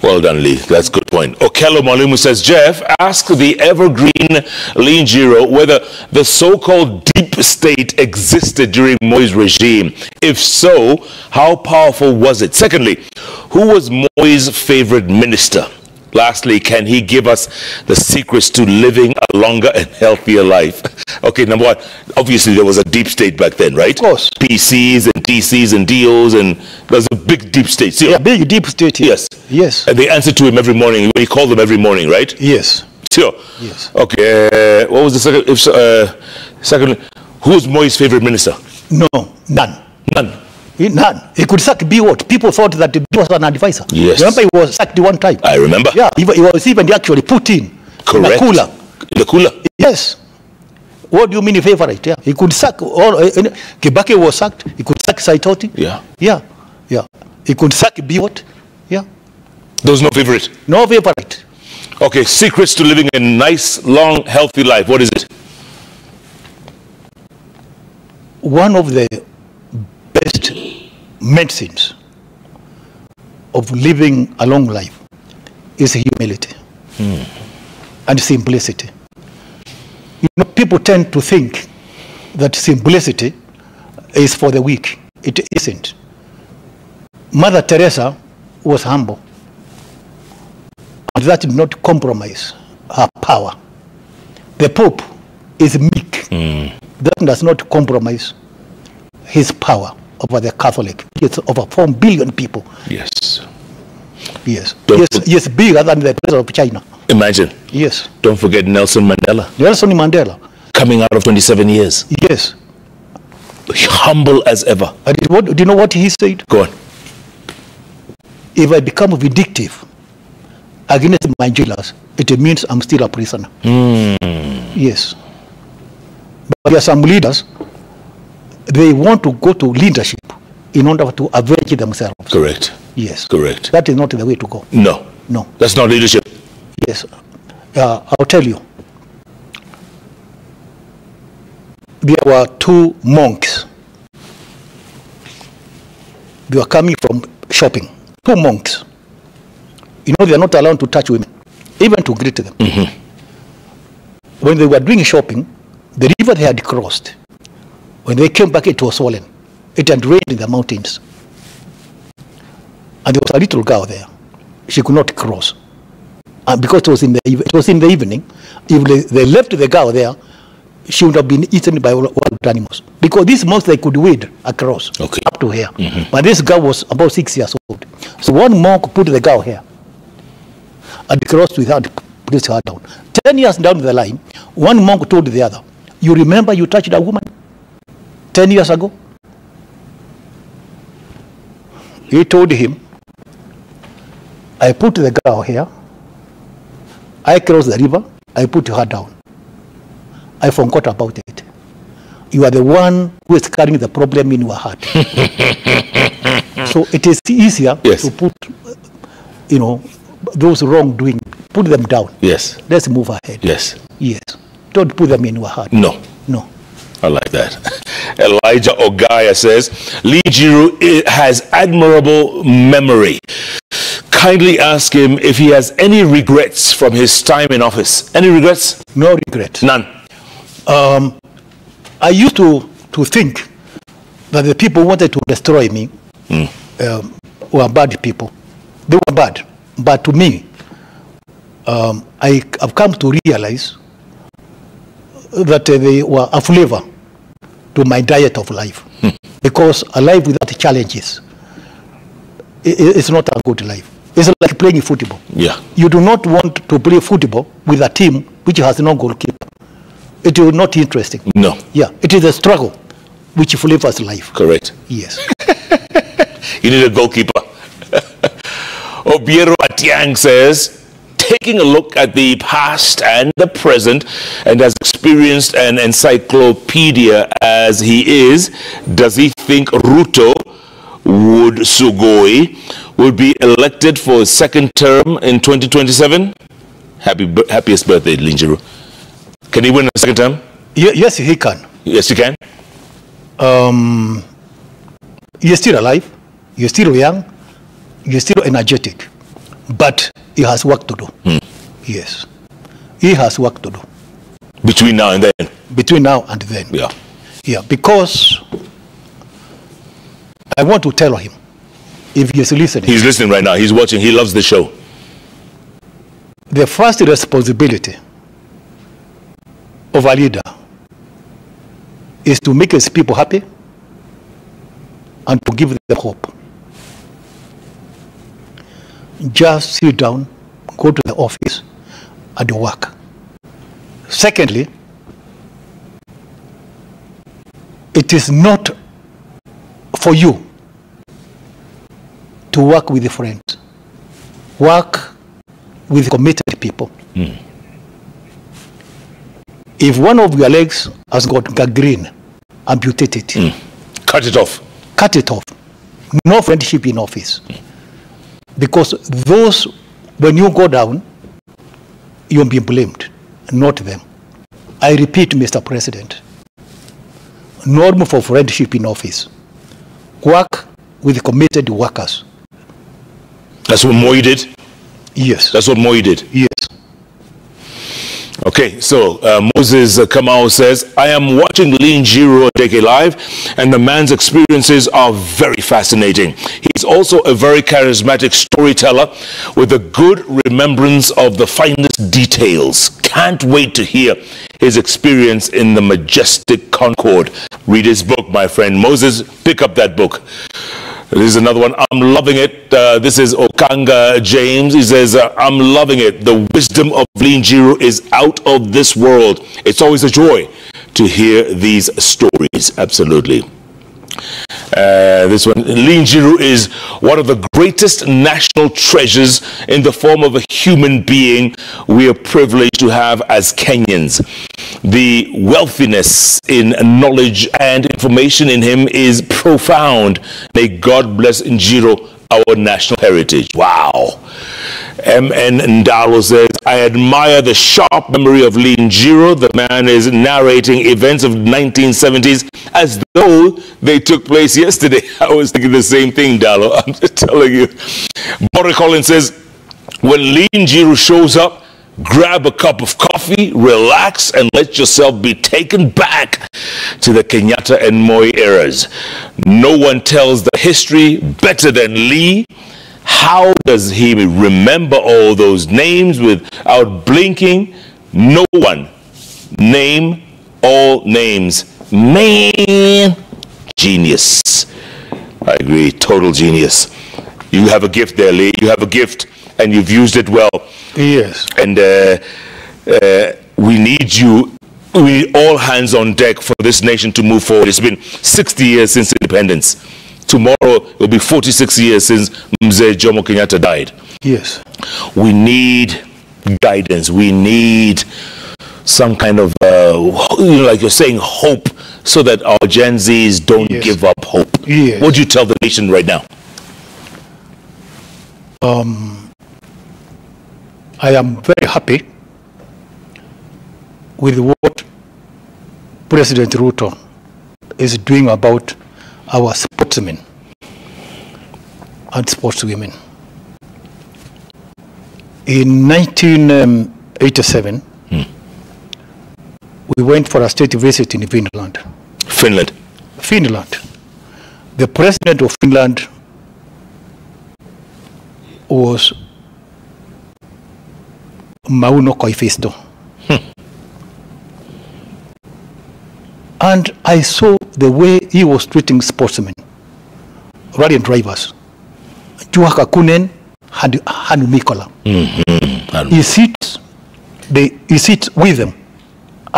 [SPEAKER 1] Well done, Lee. That's a good point. Okello Malumu says, Jeff, ask the evergreen Njiru whether the so-called deep state existed during Moi's regime. If so, how powerful was it? Secondly, who was Moi's favorite minister? Lastly, can he give us the secrets to living a longer and healthier life? Okay, number one, obviously there was a deep state back then, right?
[SPEAKER 2] Of course.
[SPEAKER 1] PCs and DCs and DOs, and there's a big deep state. See,
[SPEAKER 2] Yeah, big deep state.
[SPEAKER 1] yes.
[SPEAKER 2] Yes.
[SPEAKER 1] And they answer to him every morning. When he called them every morning, right?
[SPEAKER 2] Yes.
[SPEAKER 1] Sure.
[SPEAKER 2] Yes.
[SPEAKER 1] Okay. What was the second? Second, who was Moi's favorite minister?
[SPEAKER 2] No, none.
[SPEAKER 1] None.
[SPEAKER 2] None. He could sack B what? People thought that he was an advisor.
[SPEAKER 1] Yes.
[SPEAKER 2] Remember, he was sacked one time.
[SPEAKER 1] I remember.
[SPEAKER 2] Yeah, he was even actually put in
[SPEAKER 1] Correct.
[SPEAKER 2] a cooler.
[SPEAKER 1] In the cooler.
[SPEAKER 2] Yes. What do you mean a favorite? Yeah, he could sack all. Kibaki was sacked. He could sack Saitoti.
[SPEAKER 1] Yeah.
[SPEAKER 2] Yeah, yeah. He could sack Biwott. Yeah.
[SPEAKER 1] There was no favorite.
[SPEAKER 2] No favorite.
[SPEAKER 1] Okay. Secrets to living a nice, long, healthy life. What is it?
[SPEAKER 2] One of the best medicines of living a long life is humility and simplicity. You know, people tend to think that simplicity is for the weak. It isn't. Mother Teresa was humble, and that did not compromise her power. The Pope is meek. That does not compromise his power over the Catholic. It's over 4 billion people.
[SPEAKER 1] Yes.
[SPEAKER 2] Yes. Yes, bigger than the president of China.
[SPEAKER 1] Imagine.
[SPEAKER 2] Yes.
[SPEAKER 1] Don't forget Nelson Mandela.
[SPEAKER 2] Nelson Mandela.
[SPEAKER 1] Coming out of 27 years.
[SPEAKER 2] Yes.
[SPEAKER 1] Humble as ever.
[SPEAKER 2] And do you know what he said?
[SPEAKER 1] Go on.
[SPEAKER 2] If I become vindictive against my jailers, it means I'm still a prisoner. Yes. But there are some leaders, they want to go to leadership in order to avenge themselves.
[SPEAKER 1] Correct.
[SPEAKER 2] Yes.
[SPEAKER 1] Correct.
[SPEAKER 2] That is not the way to go.
[SPEAKER 1] No.
[SPEAKER 2] No.
[SPEAKER 1] That's not leadership.
[SPEAKER 2] Yes. I'll tell you. There were 2 monks. They were coming from shopping. 2 monks. You know, they are not allowed to touch women, even to greet them. When they were doing shopping, the river they had crossed, when they came back, it was swollen. It had rained in the mountains. And there was a little girl there. She could not cross. And because it was in the evening, if they left the girl there, she would have been eaten by wild animals. Because these monks, they could wade across up to here. But this girl was about 6 years old. So one monk put the girl here and crossed without placing her down. 10 years down the line, one monk told the other, you remember you touched a woman 10 years ago? He told him, I put the girl here, I crossed the river, I put her down. I forgot about it. You are the one who is carrying the problem in your heart. So it is easier to put, you know, those wrongdoing, put them down.
[SPEAKER 1] Yes.
[SPEAKER 2] Let's move ahead.
[SPEAKER 1] Yes.
[SPEAKER 2] Yes. Don't put them in your heart.
[SPEAKER 1] No.
[SPEAKER 2] No.
[SPEAKER 1] I like that. Elijah Ogaya says, Njiru has admirable memory. Kindly ask him if he has any regrets from his time in office. Any regrets?
[SPEAKER 2] No regrets.
[SPEAKER 1] None.
[SPEAKER 2] I used to think that the people who wanted to destroy me were bad people. They were bad. But to me, I have come to realize that they were a flavor to my diet of life. Because a life without challenges is not a good life. It's like playing football.
[SPEAKER 1] Yeah.
[SPEAKER 2] You do not want to play football with a team which has no goalkeeper. It is not interesting.
[SPEAKER 1] No.
[SPEAKER 2] Yeah. It is a struggle which flavors life.
[SPEAKER 1] Correct.
[SPEAKER 2] Yes.
[SPEAKER 1] You need a goalkeeper. Obiero Atiang says, taking a look at the past and the present, and as experienced an encyclopedia as he is, does he think Ruto would be elected for a second term in 2027? Happiest birthday, Njiru. Can he win a second term?
[SPEAKER 2] Yes, he can.
[SPEAKER 1] Yes, he can.
[SPEAKER 2] He's still alive. He's still young. He's still energetic. But he has work to do. Yes. He has work to do.
[SPEAKER 1] Between now and then?
[SPEAKER 2] Between now and then.
[SPEAKER 1] Yeah.
[SPEAKER 2] Yeah, because I want to tell him, if he is listening.
[SPEAKER 1] He's listening right now. He's watching. He loves the show.
[SPEAKER 2] the first responsibility of a leader is to make his people happy and to give them hope. Just sit down, go to the office, and work. Secondly, it is not for you to work with friends. Work with committed people. If one of your legs has got gangrene, amputate it.
[SPEAKER 1] Cut it off.
[SPEAKER 2] Cut it off. No friendship in office. Because those, when you go down, you'll be blamed, not them. I repeat, Mr. President, norm for friendship in office. Work with committed workers.
[SPEAKER 1] That's what Moi did?
[SPEAKER 2] Yes.
[SPEAKER 1] That's what Moi did?
[SPEAKER 2] Yes.
[SPEAKER 1] Okay, so Moses Kamau says, I am watching Njiru on JKLIVE, and the man's experiences are very fascinating. He's also a very charismatic storyteller with a good remembrance of the finest details. Can't wait to hear his experience in the majestic Concord. Read his book, my friend. Moses, pick up that book. This is another one. I'm loving it. This is Okanga James. He says, I'm loving it. The wisdom of Njiru is out of this world. It's always a joy to hear these stories. Absolutely. This one, Njiru is one of the greatest national treasures in the form of a human being we are privileged to have as Kenyans. The wealthiness in knowledge and information in him is profound. May God bless Njiru, our national heritage. Wow. M.N. Ndalo says, I admire the sharp memory of Njiru. The man is narrating events of the 1970s as though they took place yesterday. I was thinking the same thing, Ndalo. I'm just telling you. Border Collins says, when Njiru shows up, grab a cup of coffee, relax, and let yourself be taken back to the Kenyatta and Moi eras. No one tells the history better than Lee. How does he remember all those names without blinking? No one. Name all names. Man, genius. I agree, total genius. You have a gift there, Lee. You have a gift, and you've used it well.
[SPEAKER 2] Yes.
[SPEAKER 1] And we need you. We need all hands on deck for this nation to move forward. It's been 60 years since independence. Tomorrow it will be 46 years since Mzee Jomo Kenyatta died.
[SPEAKER 2] Yes.
[SPEAKER 1] We need guidance. We need some kind of, like you're saying, hope, so that our Gen Zs don't give up hope.
[SPEAKER 2] Yes.
[SPEAKER 1] What do you tell the nation right now?
[SPEAKER 2] I am very happy with what President Ruto is doing about our sportsmen and sportswomen. In 1987, we went for a state visit in Finland.
[SPEAKER 1] Finland.
[SPEAKER 2] The president of Finland was Mauno Koivisto. And I saw the way he was treating sportsmen, rally drivers. Juhaka Kunen Hanu Mikola. He sits with them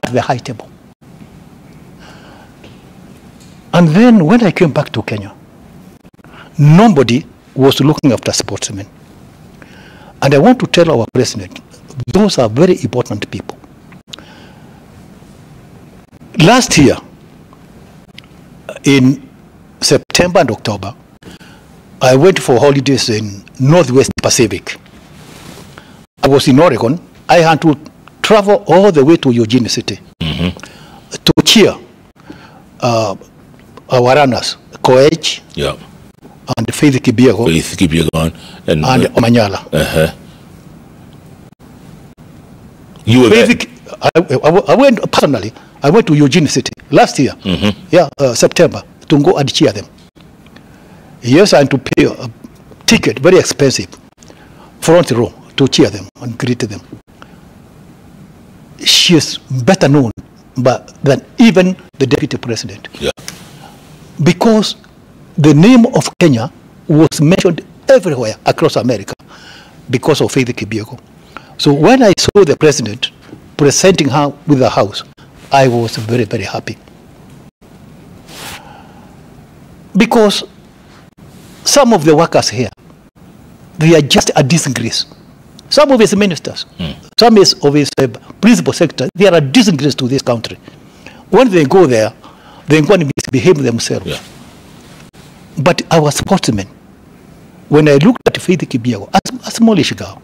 [SPEAKER 2] at the high table. And then when I came back to Kenya, nobody was looking after sportsmen. And I want to tell our president, those are very important people. Last year, in September and October, I went for holidays in Northwest Pacific. I was in Oregon. I had to travel all the way to Eugene City to cheer our runners, Koech and Faith Kipyegon and Omanyala.
[SPEAKER 1] You were there?
[SPEAKER 2] I went personally. I went to Eugene City last year, September, to go and cheer them. Yes, I had to pay a ticket, very expensive, front row, to cheer them and greet them. She is better known than even the deputy president.
[SPEAKER 1] Yeah.
[SPEAKER 2] Because the name of Kenya was mentioned everywhere across America because of Faith Kipyegon. So when I saw the president presenting her with the house, I was very, very happy. Because some of the workers here, they are just a disgrace. Some of his ministers, some of his principal secretary, they are a disgrace to this country. When they go there, they go and misbehave themselves.
[SPEAKER 1] Yeah.
[SPEAKER 2] But our sportsmen, when I looked at Faith Kipyegon, a smallish girl,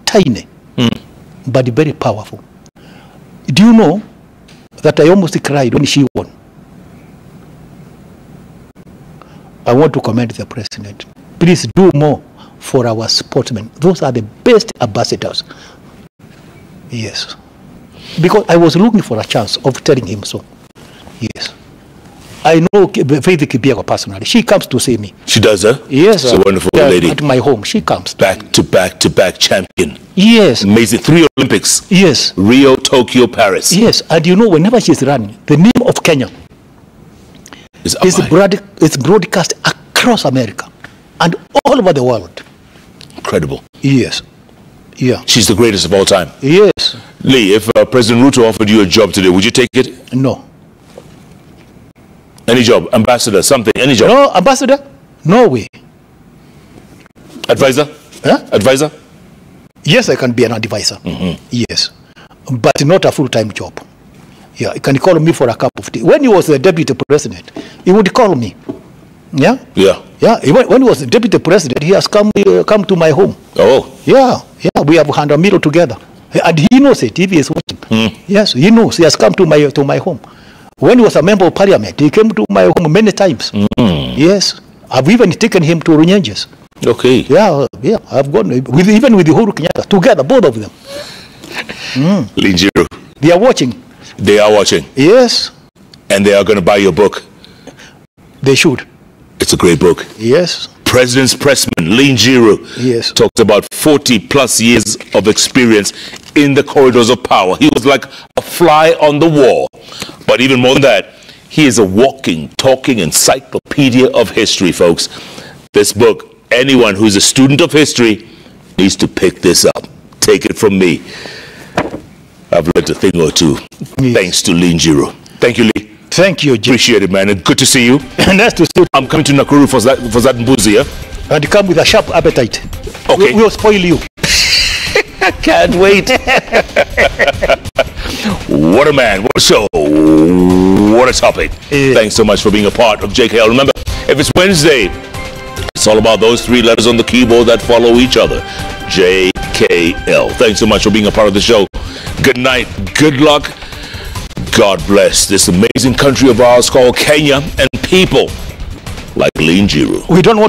[SPEAKER 2] tiny, but very powerful. Do you know that I almost cried when she won? I want to commend the president. Please do more for our sportsmen. Those are the best ambassadors. Yes. Because I was looking for a chance of telling him so. Yes. I know Faith Kipyegon personally. She comes to see me.
[SPEAKER 1] She does, huh?
[SPEAKER 2] Yes.
[SPEAKER 1] She's a wonderful lady.
[SPEAKER 2] At my home, she comes.
[SPEAKER 1] Back to back champion.
[SPEAKER 2] Yes.
[SPEAKER 1] Amazing. 3 Olympics.
[SPEAKER 2] Yes.
[SPEAKER 1] Rio, Tokyo, Paris.
[SPEAKER 2] Yes. And you know, whenever she's running, the name of Kenya is broadcast across America and all over the world.
[SPEAKER 1] Incredible.
[SPEAKER 2] Yes. Yeah.
[SPEAKER 1] She's the greatest of all time.
[SPEAKER 2] Yes.
[SPEAKER 1] Lee, if President Ruto offered you a job today, would you take it?
[SPEAKER 2] No.
[SPEAKER 1] Any job? Ambassador, something, any job?
[SPEAKER 2] No, ambassador? No way.
[SPEAKER 1] Advisor?
[SPEAKER 2] Huh?
[SPEAKER 1] Advisor?
[SPEAKER 2] Yes, I can be an advisor. Yes. But not a full-time job. Yeah, he can call me for a cup of tea. When he was the deputy president, he would call me. Yeah?
[SPEAKER 1] Yeah.
[SPEAKER 2] Yeah, when he was the deputy president, he has come to my home.
[SPEAKER 1] Oh.
[SPEAKER 2] Yeah, yeah, we have had a meal together. And he knows it, if he is watching. Yes, he knows. He has come to my home. When he was a member of parliament, he came to my home many times. Yes. I've even taken him to Runyenjes.
[SPEAKER 1] Okay.
[SPEAKER 2] Yeah, yeah. I've gone, even with the whole Kenyatta, together, both of them.
[SPEAKER 1] Njiru.
[SPEAKER 2] They are watching.
[SPEAKER 1] They are watching.
[SPEAKER 2] Yes.
[SPEAKER 1] And they are going to buy your book.
[SPEAKER 2] They should.
[SPEAKER 1] It's a great book.
[SPEAKER 2] Yes.
[SPEAKER 1] President's Pressman, Njiru,
[SPEAKER 2] yes,
[SPEAKER 1] talks about 40+ years of experience in the corridors of power. He was like a fly on the wall. But even more than that, he is a walking, talking encyclopedia of history, folks. This book, anyone who's a student of history needs to pick this up. Take it from me. I've learned a thing or two. Yes. Thanks to Njiru. Thank you, Lee.
[SPEAKER 2] Thank you, Jim.
[SPEAKER 1] Appreciate it, man. And good to see you.
[SPEAKER 2] Nice to see you.
[SPEAKER 1] I'm coming to Nakuru for that mbuzi, yeah?
[SPEAKER 2] And come with a sharp appetite.
[SPEAKER 1] Okay.
[SPEAKER 2] We'll spoil you.
[SPEAKER 1] I can't wait. What a man. What a show. What a topic. Thanks so much for being a part of JKL. Remember, if it's Wednesday, it's all about those 3 letters on the keyboard that follow each other. JKL. Thanks so much for being a part of the show. Good night. Good luck. God bless this amazing country of ours called Kenya and people like Njiru.
[SPEAKER 2] We don't want